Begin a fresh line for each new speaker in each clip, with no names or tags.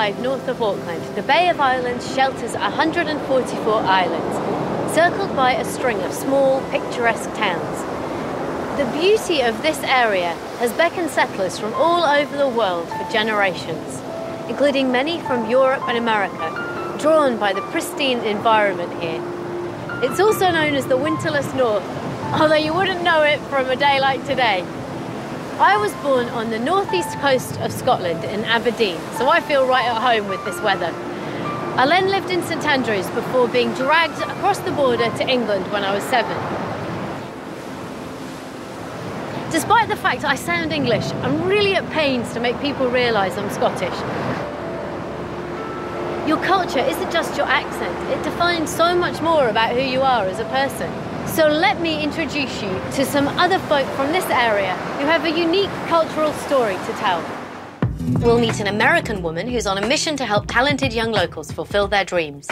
drive north of Auckland, the Bay of Island shelters 144 islands, circled by a string of small, picturesque towns. The beauty of this area has beckoned settlers from all over the world for generations, including many from Europe and America, drawn by the pristine environment here. It's also known as the Winterless North, although you wouldn't know it from a day like today. I was born on the northeast coast of Scotland in Aberdeen, so I feel right at home with this weather. I then lived in St Andrews before being dragged across the border to England when I was 7. Despite the fact I sound English, I'm really at pains to make people realise I'm Scottish. Your culture isn't just your accent, it defines so much more about who you are as a person. So let me introduce you to some other folk from this area who have a unique cultural story to tell. We'll meet an American woman who's on a mission to help talented young locals fulfill their dreams.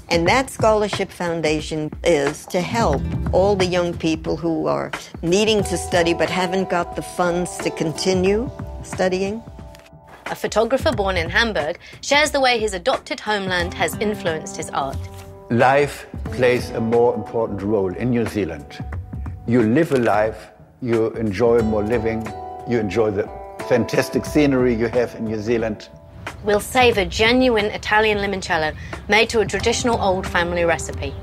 And that Scholarship Foundation is to help all the young people who are needing to study but haven't got the funds to continue studying.
A photographer born in Hamburg shares the way his adopted homeland has influenced his art.
Life plays a more important role in New Zealand. You live a life, you enjoy more living, you enjoy the fantastic scenery you have in New Zealand.
We'll savour genuine Italian limoncello made to a traditional old family recipe.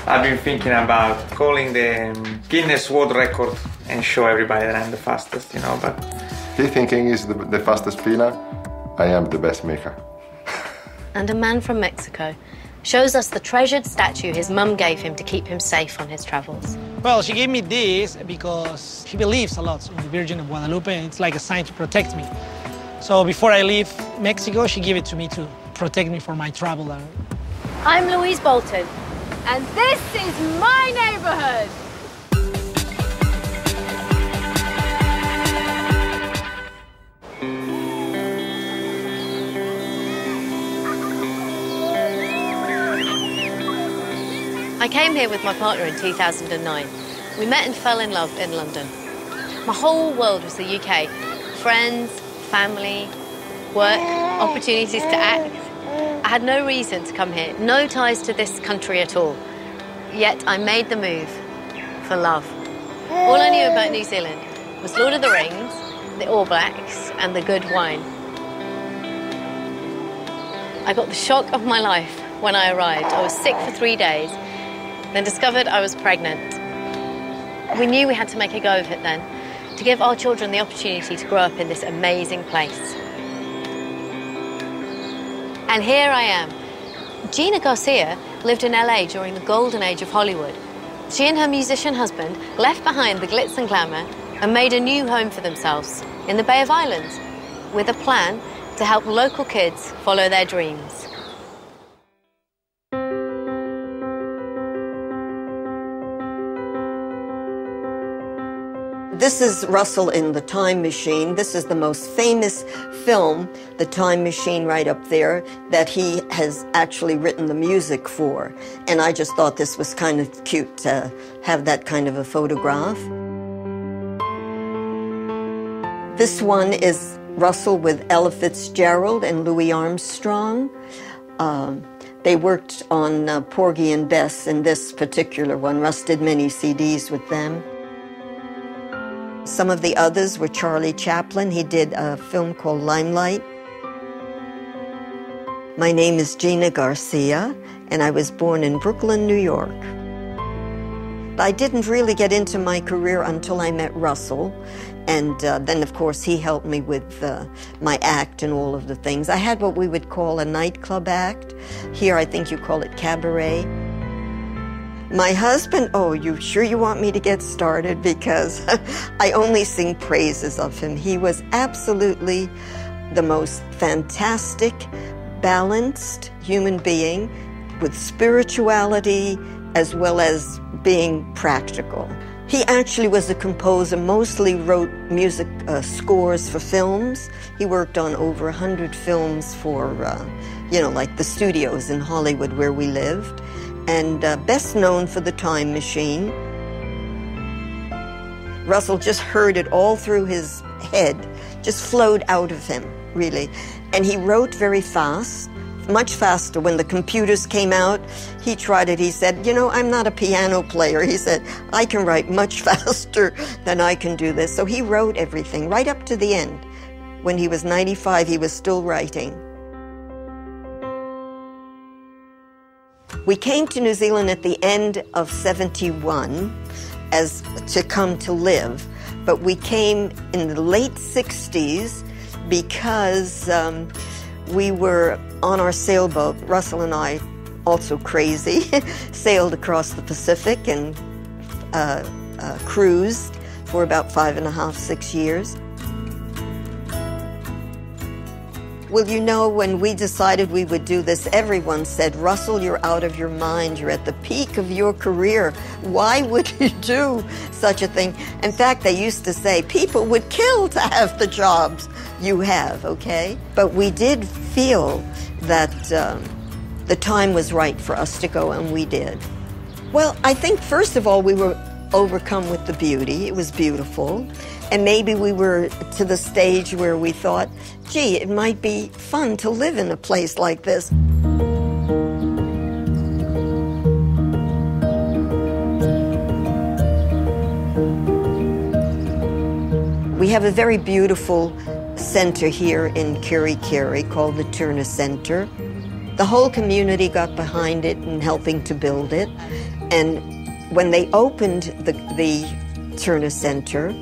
I've been thinking about calling the Guinness World Record and show everybody that I'm the fastest, but...
He thinking is the fastest pina, I am the best maker.
And a man from Mexico shows us the treasured statue his mum gave him to keep him safe on his travels.
Well, she gave me this because she believes a lot in the Virgin of Guadalupe, and it's like a sign to protect me. So before I leave Mexico, she gave it to me to protect me for my travel.
I'm Louise Bolton, and this is my neighbourhood. I came here with my partner in 2009. We met and fell in love in London. My whole world was the UK. Friends, family, work, opportunities to act. I had no reason to come here, no ties to this country at all. Yet I made the move for love. All I knew about New Zealand was Lord of the Rings, the All Blacks, and the good wine. I got the shock of my life when I arrived. I was sick for 3 days, then discovered I was pregnant. We knew we had to make a go of it then, to give our children the opportunity to grow up in this amazing place. And here I am. Gina Garcia lived in LA during the golden age of Hollywood. She and her musician husband left behind the glitz and glamour and made a new home for themselves in the Bay of Island, with a plan to help local kids follow their dreams.
This is Russell in The Time Machine. This is the most famous film, The Time Machine, right up there, that he has actually written the music for. And I just thought this was kind of cute to have that kind of a photograph. This one is Russell with Ella Fitzgerald and Louis Armstrong. They worked on Porgy and Bess in this particular one. Russ did many CDs with them. Some of the others were Charlie Chaplin. He did a film called Limelight. My name is Gina Garcia, and I was born in Brooklyn, New York. I didn't really get into my career until I met Russell, and then, of course, he helped me with my act and all of the things. I had what we would call a nightclub act. Here, I think you call it cabaret. My husband, oh, you sure you want me to get started? Because I only sing praises of him. He was absolutely the most fantastic, balanced human being with spirituality as well as being practical. He actually was a composer, mostly wrote music scores for films. He worked on over 100 films for, like the studios in Hollywood where we lived. And best known for The Time Machine. Russell just heard it all through his head, just flowed out of him. really. And he wrote very fast, much faster. When the computers came out, he tried it. He said, you know, I'm not a piano player. He said, I can write much faster than I can do this. So he wrote everything right up to the end. When he was 95, he was still writing. We came to New Zealand at the end of '71 as to come to live, but we came in the late 60s because we were on our sailboat. Russell and I, also crazy, sailed across the Pacific and cruised for about 5.5, 6 years. Well, you know, when we decided we would do this, everyone said, Russell, you're out of your mind. You're at the peak of your career. Why would you do such a thing? In fact, they used to say people would kill to have the jobs you have, okay? But we did feel that the time was right for us to go, and we did. Well, I think, first of all, we were overcome with the beauty. It was beautiful. And maybe we were to the stage where we thought, gee, it might be fun to live in a place like this. We have a very beautiful center here in Kerikeri called the Turner Center. The whole community got behind it and helping to build it. And when they opened the Turner Center,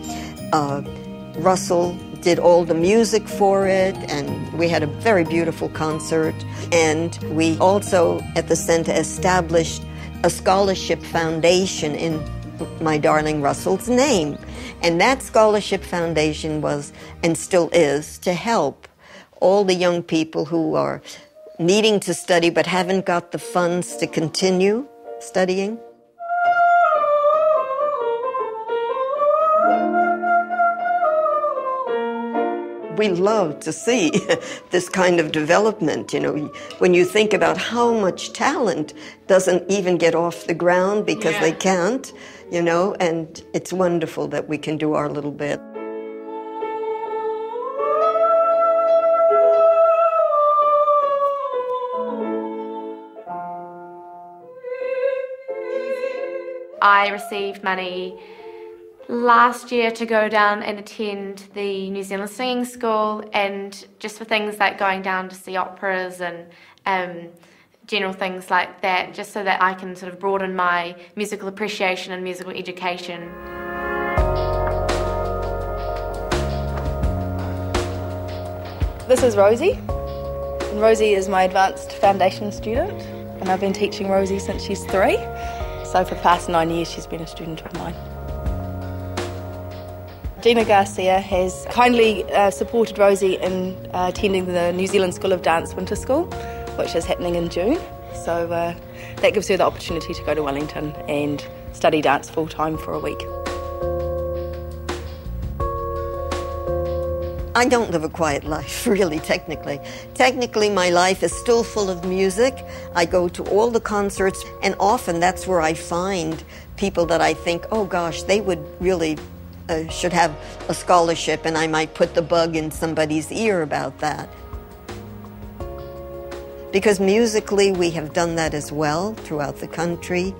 Russell did all the music for it, and we had a very beautiful concert. And we also, at the center, established a scholarship foundation in my darling Russell's name. And that scholarship foundation was, and still is, to help all the young people who are needing to study but haven't got the funds to continue studying. We love to see this kind of development, you know, when you think about how much talent doesn't even get off the ground because they can't, you know, and it's wonderful that we can do our little bit.
I received money last year to go down and attend the New Zealand Singing School, and just for things like going down to see operas and general things like that, just so that I can sort of broaden my musical appreciation and musical education.
This is Rosie, and Rosie is my advanced foundation student, and I've been teaching Rosie since she's 3, so for the past 9 years she's been a student of mine. Gina Garcia has kindly supported Rosie in attending the New Zealand School of Dance Winter School, which is happening in June. So that gives her the opportunity to go to Wellington and study dance full-time for a week.
I don't live a quiet life, really, technically. Technically, my life is still full of music. I go to all the concerts, and often that's where I find people that I think, oh gosh, they would really should have a scholarship, and I might put the bug in somebody's ear about that. Because musically we have done that as well throughout the country,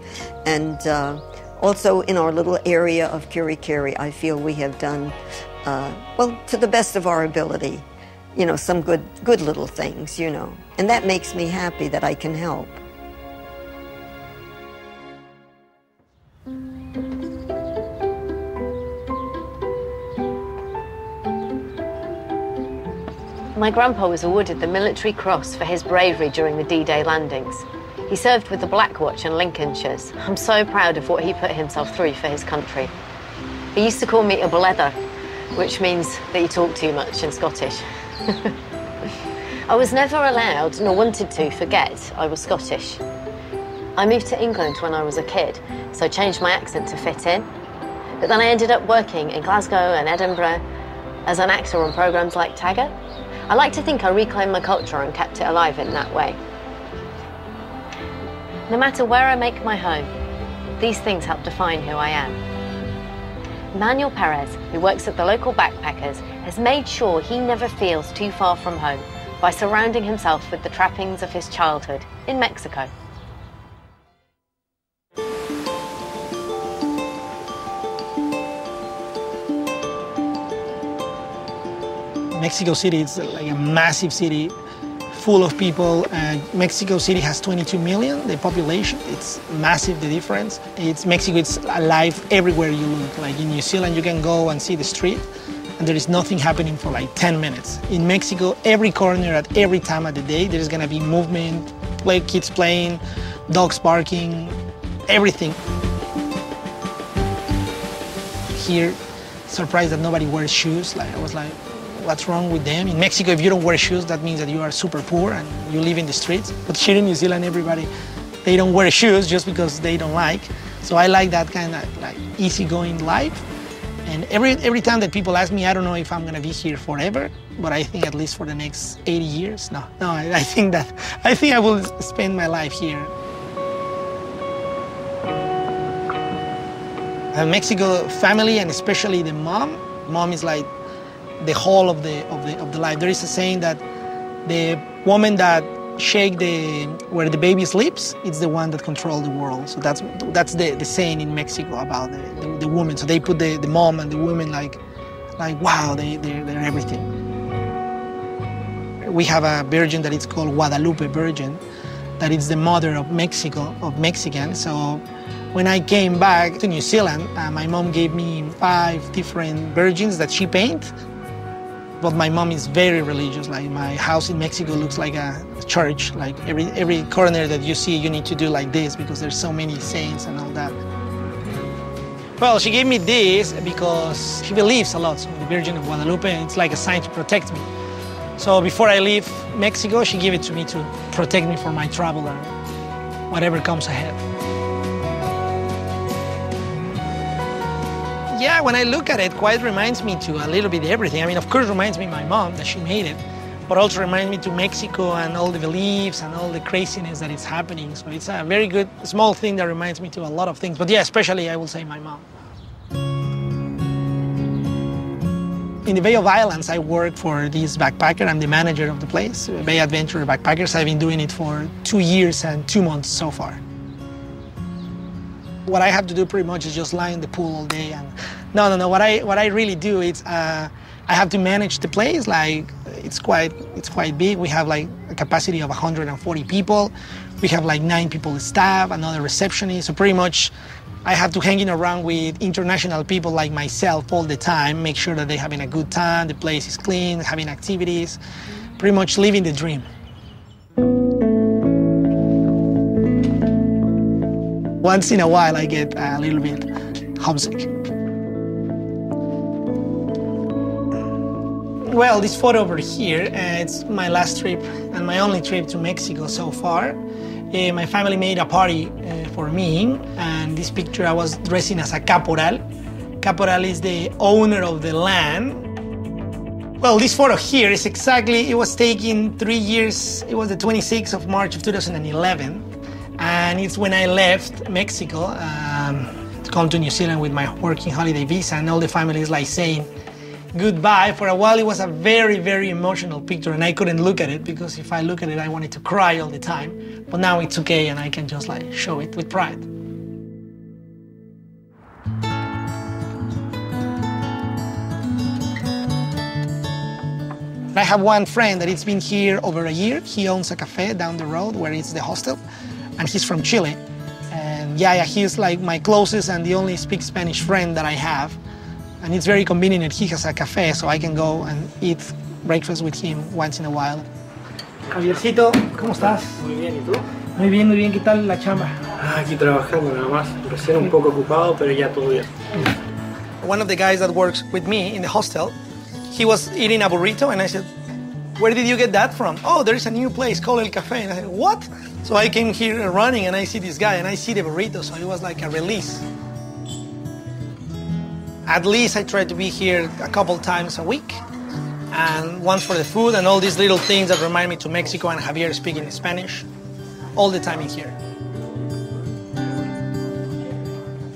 and also in our little area of Kerikeri, I feel we have done, well, to the best of our ability, you know, some good little things, you know, and that makes me happy that I can help.
My grandpa was awarded the Military Cross for his bravery during the D-Day landings. He served with the Black Watch and Lincolnshires. I'm so proud of what he put himself through for his country. He used to call me a blether, which means that you talk too much in Scottish. I was never allowed, nor wanted to, forget I was Scottish. I moved to England when I was a kid, so I changed my accent to fit in. But then I ended up working in Glasgow and Edinburgh as an actor on programmes like Taggart. I like to think I reclaimed my culture and kept it alive in that way. No matter where I make my home, these things help define who I am. Manuel Perez, who works at the local backpackers, has made sure he never feels too far from home by surrounding himself with the trappings of his childhood in Mexico.
Mexico City is like a massive city full of people. Mexico City has 22 million, the population. It's massive, the difference. Mexico, it's alive everywhere you look. Like in New Zealand, you can go and see the street, and there is nothing happening for like 10 minutes. In Mexico, every corner at every time of the day, there's gonna be movement, kids playing, dogs barking, everything. Here, surprised that nobody wears shoes. Like I was like, what's wrong with them? In Mexico, if you don't wear shoes, that means that you are super poor and you live in the streets. But here in New Zealand, everybody, they don't wear shoes just because they don't like. So I like that kind of like easygoing life. And every time that people ask me, I don't know if I'm gonna be here forever, but I think at least for the next 80 years. No, I think I will spend my life here. Mexico family, and especially the mom is like the whole of the life. There is a saying that the woman that shake where the baby sleeps, it's the one that controls the world. So that's the saying in Mexico about the woman. So they put the mom and the women like wow, they're everything. We have a virgin that is called Guadalupe Virgin, that is the mother of Mexico, of Mexicans. So when I came back to New Zealand, my mom gave me 5 different virgins that she painted. But my mom is very religious. Like my house in Mexico looks like a church. Like every corner that you see, you need to do like this because there's so many saints and all that. Well, she gave me this because she believes a lot in the Virgin of Guadalupe. It's like a sign to protect me. So before I leave Mexico, she gave it to me to protect me for my travel and whatever comes ahead. Yeah, when I look at it, quite reminds me to a little bit everything. I mean, of course, reminds me of my mom that she made it, but also reminds me to Mexico and all the beliefs and all the craziness that is happening. So it's a very good, small thing that reminds me to a lot of things. But yeah, especially I will say my mom. In the Bay of Islands, I work for this backpacker. I'm the manager of the place, Bay Adventure Backpackers. I've been doing it for 2 years and 2 months so far. What I have to do pretty much is just lie in the pool all day. And no. What I really do is I have to manage the place. Like it's quite big. We have like a capacity of 140 people. We have like 9 people staff, another receptionist. So pretty much I have to hang around with international people like myself all the time. Make sure that they're having a good time. The place is clean, having activities. Pretty much living the dream. Once in a while, I get a little bit homesick. Well, this photo over here, it's my last trip and my only trip to Mexico so far. My family made a party for me, and this picture I was dressing as a caporal. Caporal is the owner of the land. Well, this photo here is it was taken 3 years. It was the 26th of March of 2011. And it's when I left Mexico to come to New Zealand with my working holiday visa, and all the family is like saying goodbye. For a while, it was a very, very emotional picture, and I couldn't look at it because if I look at it, I wanted to cry all the time. But now it's okay, and I can just like show it with pride. I have one friend that it's been here over a year. He owns a cafe down the road where it's the hostel. And he's from Chile. And yeah, he's like my closest and the only speak Spanish friend that I have. And it's very convenient that he has a cafe, so I can go and eat breakfast with him once in a while. Javiercito, ¿cómo estás?
Muy bien, ¿y tú?
Muy bien, ¿qué tal la chamba?
Aquí trabajando nada más, recién un poco ocupado, pero ya todo bien.
One of the guys that works with me in the hostel, he was eating a burrito, and I said, where did you get that from? Oh, there is a new place called El Café. And I said, what? So I came here running, and I see this guy, and I see the burrito, so it was like a release. At least I try to be here a couple times a week, and once for the food and all these little things that remind me to Mexico and Javier speaking Spanish all the time in here.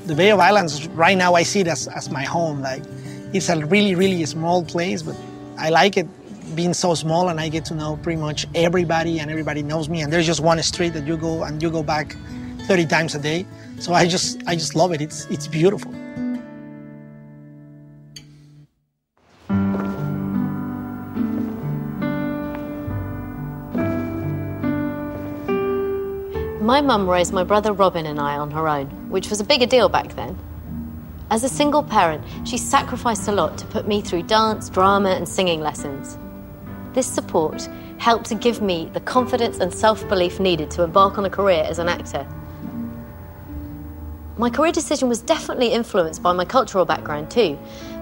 The Bay of Islands, right now I see it as my home. Like, it's a really, really small place, but I like it being so small, and I get to know pretty much everybody, and everybody knows me. And there's just one street that you go back 30 times a day. So I just love it. It's beautiful.
My mum raised my brother Robin and I on her own, which was a bigger deal back then. As a single parent, she sacrificed a lot to put me through dance, drama and singing lessons. This support helped to give me the confidence and self-belief needed to embark on a career as an actor. My career decision was definitely influenced by my cultural background too.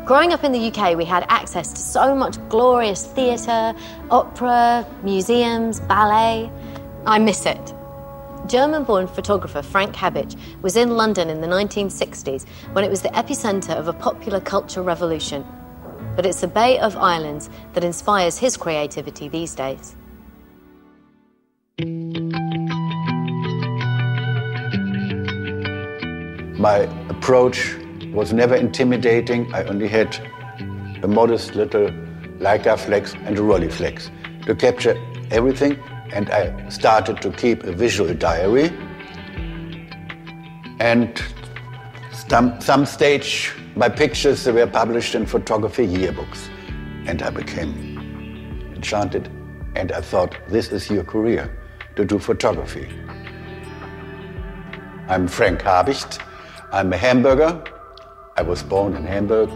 Growing up in the UK, we had access to so much glorious theatre, opera, museums, ballet. I miss it. German-born photographer Frank Habich was in London in the 1960s when it was the epicentre of a popular culture revolution. But it's the Bay of Islands that inspires his creativity these days.
My approach was never intimidating. I only had a modest little Leica flex and a Rolleiflex to capture everything. And I started to keep a visual diary. And some stage, my pictures were published in photography yearbooks. And I became enchanted. And I thought, this is your career, to do photography. I'm Frank Habicht. I'm a Hamburger. I was born in Hamburg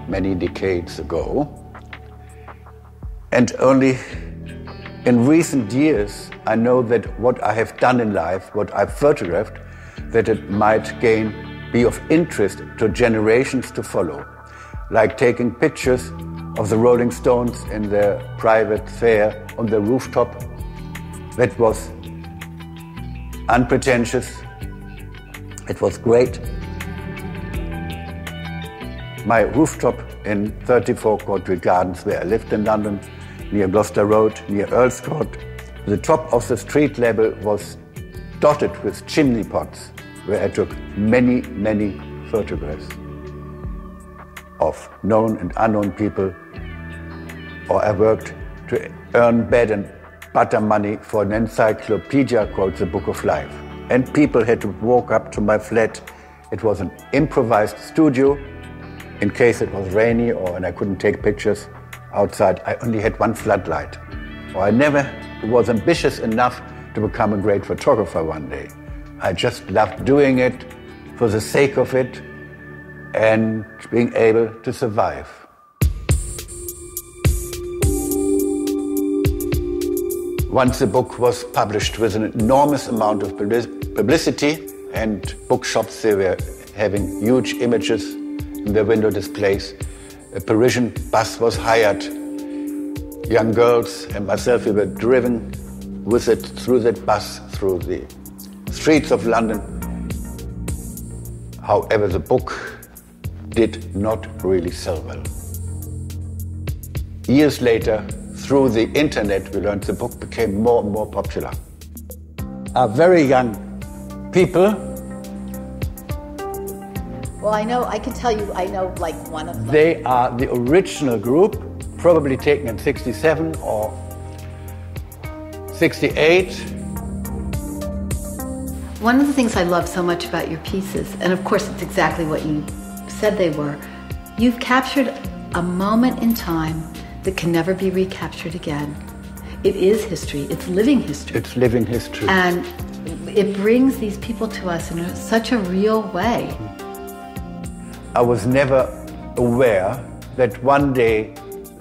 many decades ago. And only in recent years, I know that what I have done in life, what I've photographed, that it might be of interest to generations to follow. Like taking pictures of the Rolling Stones in their private fair on the rooftop. That was unpretentious. It was great. My rooftop in 34 Courtfield Gardens, where I lived in London, near Gloucester Road, near Earl's Court. The top of the street level was dotted with chimney pots, where I took many, many photographs of known and unknown people. Or I worked to earn bread and butter money for an encyclopedia called The Book of Life. And people had to walk up to my flat. It was an improvised studio in case it was rainy and I couldn't take pictures outside. I only had one floodlight. Or I never was ambitious enough to become a great photographer one day. I just loved doing it for the sake of it and being able to survive. Once the book was published with an enormous amount of publicity, and bookshops, they were having huge images in their window displays. A Parisian bus was hired. Young girls and myself, we were driven with it through that bus, through the streets of London. However, the book did not really sell well. Years later, through the internet, we learned the book became more and more popular. Our very young people.
Well, I can tell you, I know like one of them.
They are the original group, probably taken in 67 or 68.
One of the things I love so much about your pieces, and of course it's exactly what you said they were, you've captured a moment in time that can never be recaptured again. It is history, it's living history.
It's living history.
And it brings these people to us in such a real way.
I was never aware that one day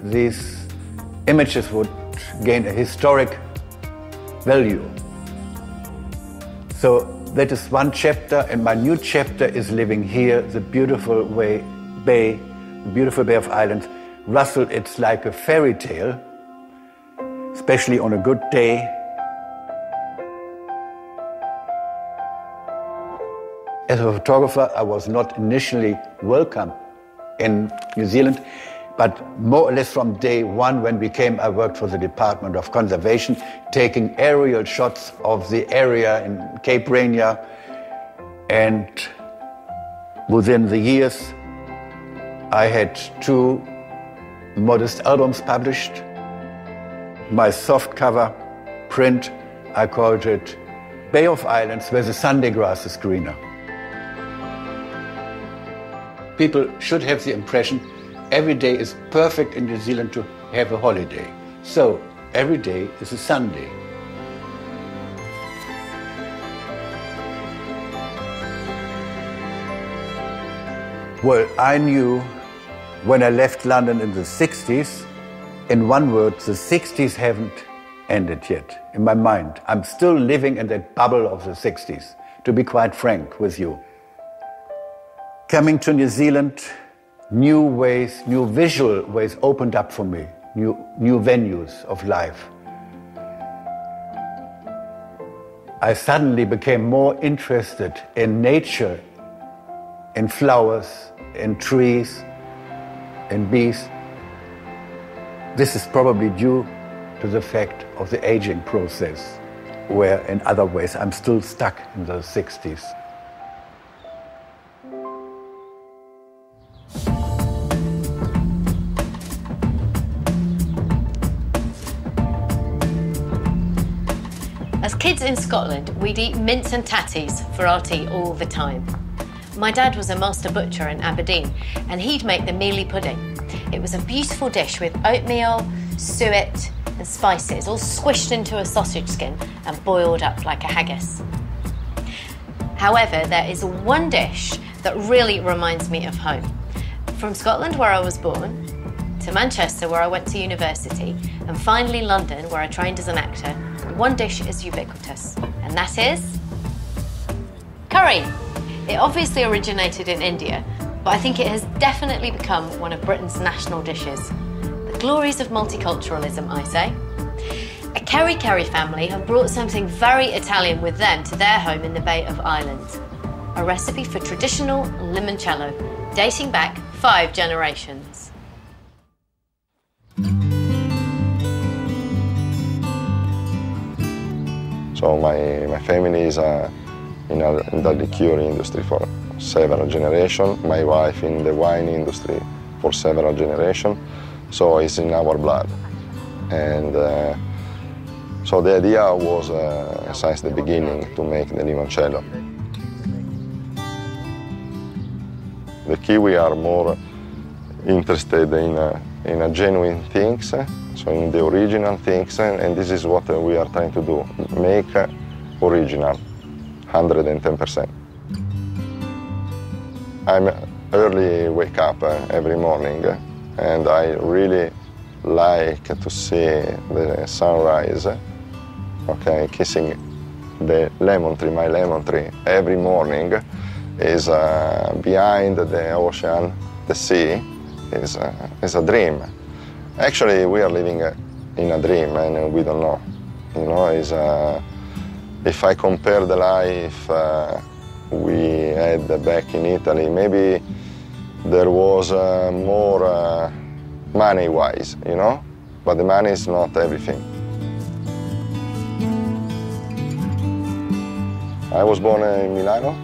these images would gain a historic value. So that is one chapter, and my new chapter is living here, the beautiful Bay of Island. Russell, it's like a fairy tale, especially on a good day. As a photographer, I was not initially welcome in New Zealand, but more or less from day one when we came, I worked for the Department of Conservation, taking aerial shots of the area in Cape Rainier. And Within the years, I had 2 modest albums published. My soft cover print, I called it Bay of Islands where the Sunday grass is greener. People should have the impression every day is perfect in New Zealand to have a holiday. So every day is a Sunday. Well, I knew when I left London in the 60s, in one word, the 60s haven't ended yet in my mind. I'm still living in that bubble of the 60s, to be quite frank with you. Coming to New Zealand, new ways, new visual ways opened up for me, new venues of life. I suddenly became more interested in nature, in flowers, in trees, in bees. This is probably due to the fact of the aging process, where in other ways I'm still stuck in the 60s.
As kids in Scotland, we'd eat mince and tatties for our tea all the time. My dad was a master butcher in Aberdeen, and he'd make the mealie pudding. It was a beautiful dish with oatmeal, suet and spices, all squished into a sausage skin and boiled up like a haggis. However, there is one dish that really reminds me of home. From Scotland, where I was born, to Manchester, where I went to university, and finally London, where I trained as an actor, one dish is ubiquitous, and that is curry. It obviously originated in India, but I think it has definitely become one of Britain's national dishes. The glories of multiculturalism, I say. A Kerry family have brought something very Italian with them to their home in the Bay of Island. A recipe for traditional limoncello, dating back 5 generations.
So my family is in the liqueur industry for several generations. My wife in the wine industry for several generations. So it's in our blood. And so the idea was, since the beginning, to make the limoncello. The Kiwi are more interested in genuine things, so in the original things, and this is what we are trying to do, make original, 110%. I'm early wake up every morning, and I really like to see the sunrise, okay, kissing the lemon tree, my lemon tree, every morning is behind the ocean, the sea, is a dream. Actually, we are living in a dream and we don't know. You know, if I compare the life we had back in Italy, maybe there was more money-wise, you know? But the money is not everything. I was born in Milano,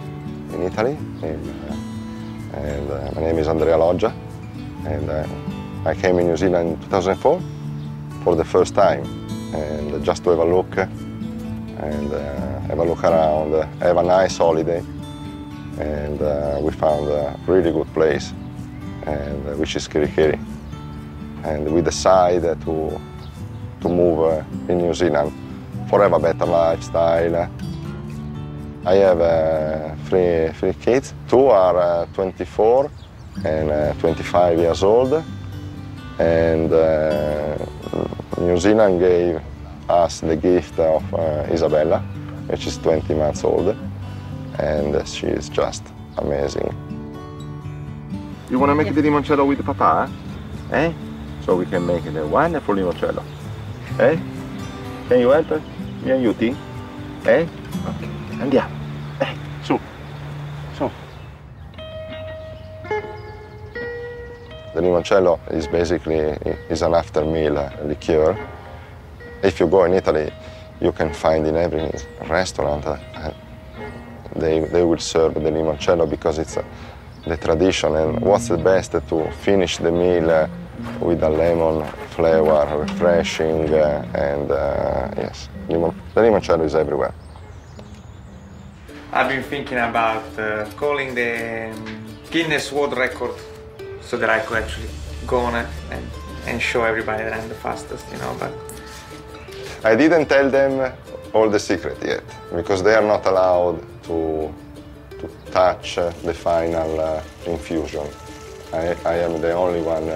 in Italy, and my name is Andrea Loggia, and I came in New Zealand in 2004 for the first time, and just to have a look, and have a look around, have a nice holiday, and we found a really good place, and which is Kirikiri, and we decided to move in New Zealand for have a better lifestyle. I have 3 kids. 2 are 24 and 25 years old. And New Zealand gave us the gift of Isabella, which is 20 months old. And she is just amazing.
You want to make the limoncello with Papa? Eh? So we can make the wonderful limoncello. Eh? Can you help? Mi aiuti? Eh? Ok, andiamo. Su. Su. The limoncello is basically an after meal liqueur. If you go in Italy, you can find in every restaurant they will serve the limoncello because it's
the tradition, and what's the best to finish the meal with a lemon flavor, refreshing, and yes, the limoncello is everywhere.
I've been thinking about calling the Guinness World Record so that I could actually go on it and show everybody that I'm the fastest, you know, but...
I didn't tell them all the secret yet, because they are not allowed to touch the final infusion. I am the only one,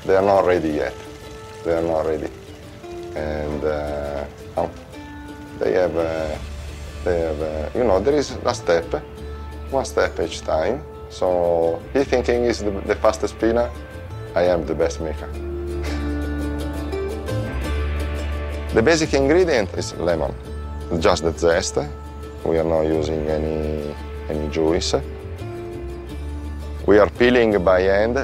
they are not ready yet. They are not ready. And they have, you know, there is a step, one step each time. So he thinking he's the fastest spinner, I am the best maker. The basic ingredient is lemon, just the zest. We are not using any juice. We are peeling by hand.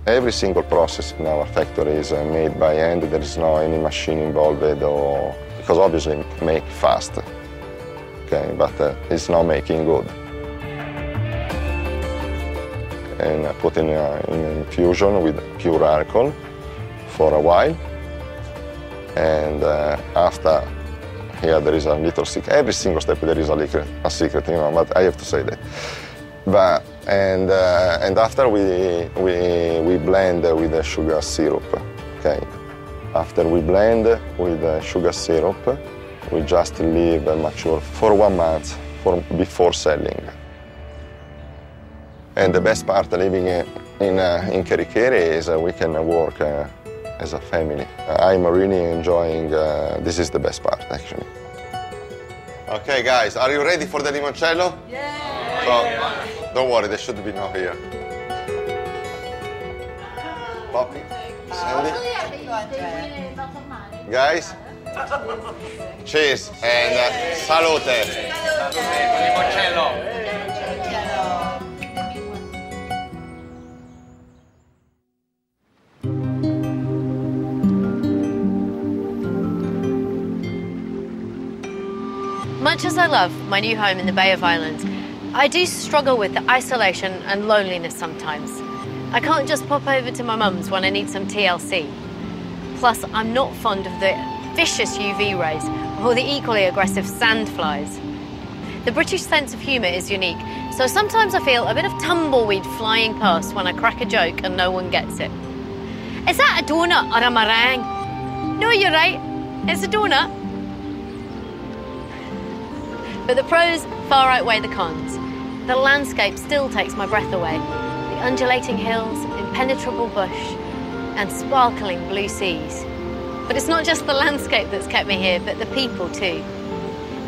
Every single process in our factory is made by hand. There is no any machine involved, or because obviously make fast. Okay, but it's not making good. And put in infusion with pure alcohol for a while. And after, here there is a little secret. Every single step there is a secret, you know, but I have to say that. But, and after we blend with the sugar syrup, okay? After we blend with the sugar syrup, we just leave mature for 1 month before selling. And the best part of living in Kerikeri is we can work as a family. I'm really enjoying, this is the best part actually. Okay guys, are you ready for the limoncello? Yeah! So, don't worry, they should be not here. Poppy, Sandy? Guys, cheers and salute! Limoncello!
Much as I love my new home in the Bay of Island, I do struggle with the isolation and loneliness sometimes. I can't just pop over to my mum's when I need some TLC. Plus, I'm not fond of the vicious UV rays or the equally aggressive sand flies. The British sense of humour is unique, so sometimes I feel a bit of tumbleweed flying past when I crack a joke and no one gets it. Is that a donut or a meringue? No, you're right, it's a donut. But the pros far outweigh the cons. The landscape still takes my breath away. The undulating hills, impenetrable bush, and sparkling blue seas. But it's not just the landscape that's kept me here, but the people too.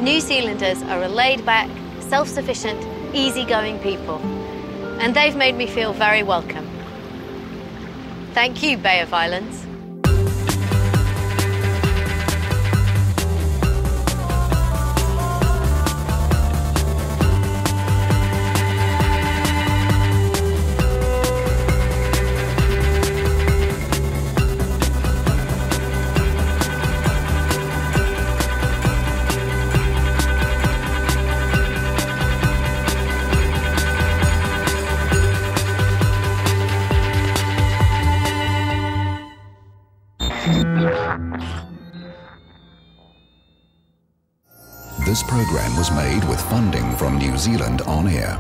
New Zealanders are a laid-back, self-sufficient, easygoing people. And they've made me feel very welcome. Thank you, Bay of Islands.
This program was made with funding from New Zealand On Air.